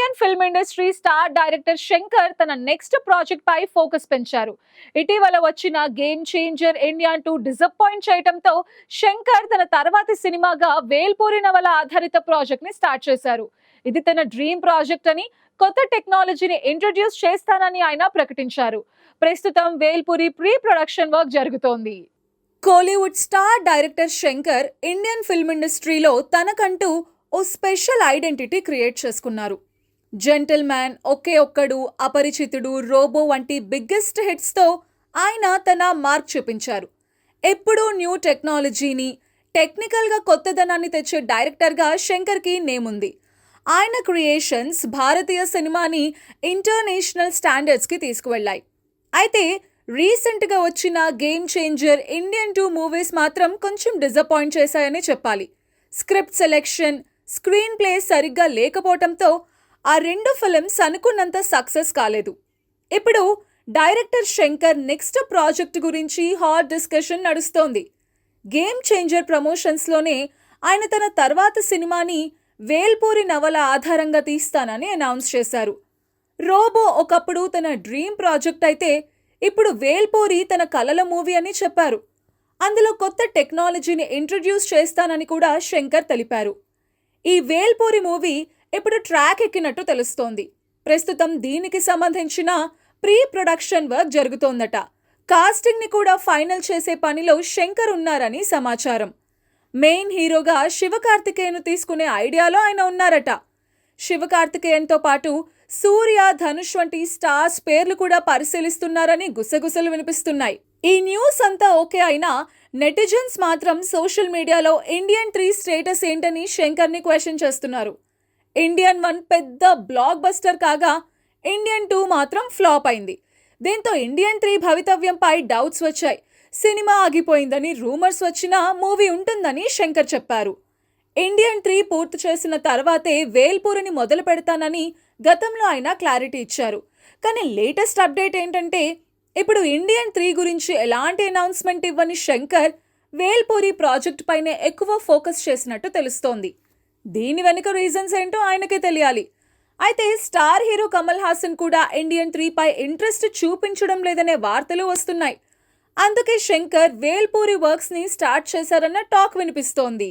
Indian film industry star director Shankar తన next project పై focus పెంచారు. ఇటీవల వచ్చిన గేమ్ చేంజర్ ఇండియా 2 డిసప్పాయింట్ చేయడంతో శంకర్ తన తర్వాతి సినిమాగా వేల్పూరి నవల ఆధారిత ప్రాజెక్ట్ ని స్టార్ట్ చేశారు. ఇది తన డ్రీమ్ ప్రాజెక్ట్ అని, కొత్త టెక్నాలజీని ఇంట్రడ్యూస్ చేస్తానని ఆయన ప్రకటించారు. ప్రస్తుతం వేల్పూరి ప్రీ ప్రొడక్షన్ వర్క్ జరుగుతోంది. Kollywood star director Shankar Indian film ఇండస్ట్రీలో తనకంటూ ఓ స్పెషల్ ఐడెంటిటీ క్రియేట్ చేసుకున్నారు. జెంటిల్ మ్యాన్, ఒకే ఒక్కడు, అపరిచితుడు, రోబో వంటి బిగ్గెస్ట్ హిట్స్తో ఆయన తన మార్క్ చూపించారు. ఎప్పుడూ న్యూ టెక్నాలజీని, టెక్నికల్గా కొత్తదనాన్ని తెచ్చే డైరెక్టర్గా శంకర్కి నేముంది. ఆయన క్రియేషన్స్ భారతీయ సినిమాని ఇంటర్నేషనల్ స్టాండర్డ్స్కి తీసుకువెళ్ళాయి. అయితే రీసెంట్గా వచ్చిన గేమ్ చేంజర్ ఇండియన్ 2 మూవీస్ మాత్రం కొంచెం డిసప్పాయింట్ చేశాయని చెప్పాలి. స్క్రిప్ట్ సెలెక్షన్, స్క్రీన్ ప్లే సరిగ్గా లేకపోవడంతో ఆ రెండు ఫిల్మ్స్ అనుకున్నంత సక్సెస్ కాలేదు. ఇప్పుడు డైరెక్టర్ శంకర్ నెక్స్ట్ ప్రాజెక్ట్ గురించి హాట్ డిస్కషన్ నడుస్తోంది. గేమ్ చేంజర్ ప్రమోషన్స్లోనే ఆయన తన తర్వాత సినిమాని వేల్పూరి నవల ఆధారంగా తీస్తానని అనౌన్స్ చేశారు. రోబో ఒకప్పుడు తన డ్రీమ్ ప్రాజెక్ట్ అయితే ఇప్పుడు వేల్పూరి తన కలల మూవీ అని చెప్పారు. అందులో కొత్త టెక్నాలజీని ఇంట్రడ్యూస్ చేస్తానని కూడా శంకర్ తెలిపారు. ఈ వేల్పూరి మూవీ ఇప్పుడు ట్రాక్ ఎక్కినట్టు తెలుస్తోంది. ప్రస్తుతం దీనికి సంబంధించిన ప్రీ ప్రొడక్షన్ వర్క్ జరుగుతోందట. కాస్టింగ్ ని కూడా ఫైనల్ చేసే పనిలో శంకర్ ఉన్నారని సమాచారం. మెయిన్ హీరోగా శివకార్తికేయన్ను తీసుకునే ఐడియాలో ఆయన ఉన్నారట. శివకార్తికేయన్తో పాటు సూర్య, ధనుష్ వంటి స్టార్స్ పేర్లు కూడా పరిశీలిస్తున్నారని గుసగుసలు వినిపిస్తున్నాయి. ఈ న్యూస్ అంతా ఓకే అయినా నెటిజన్స్ మాత్రం సోషల్ మీడియాలో ఇండియన్ 3 స్టేటస్ ఏంటని శంకర్ని క్వశ్చన్ చేస్తున్నారు. ఇండియన్ 1 పెద్ద బ్లాక్ బస్టర్ కాగా ఇండియన్ 2 మాత్రం ఫ్లాప్ అయింది. దీంతో ఇండియన్ 3 భవితవ్యంపై డౌట్స్ వచ్చాయి. సినిమా ఆగిపోయిందని రూమర్స్ వచ్చినా మూవీ ఉంటుందని శంకర్ చెప్పారు. ఇండియన్ 3 పూర్తి చేసిన తర్వాతే వేల్పూరిని మొదలు పెడతానని గతంలో ఆయన క్లారిటీ ఇచ్చారు. కానీ లేటెస్ట్ అప్డేట్ ఏంటంటే ఇప్పుడు ఇండియన్ 3 గురించి ఎలాంటి అనౌన్స్మెంట్ ఇవ్వని శంకర్ వేల్పూరి ప్రాజెక్ట్ పైనే ఎక్కువ ఫోకస్ చేసినట్టు తెలుస్తోంది. దీని వెనుక రీజన్స్ ఏంటో ఆయనకే తెలియాలి. అయితే స్టార్ హీరో కమల్ హాసన్ కూడా ఇండియన్ 3 పై ఇంట్రెస్ట్ చూపించడం లేదనే వార్తలు వస్తున్నాయి. అందుకే శంకర్ వేల్పూరి వర్క్స్ ని స్టార్ట్ చేశారన్న టాక్ వినిపిస్తోంది.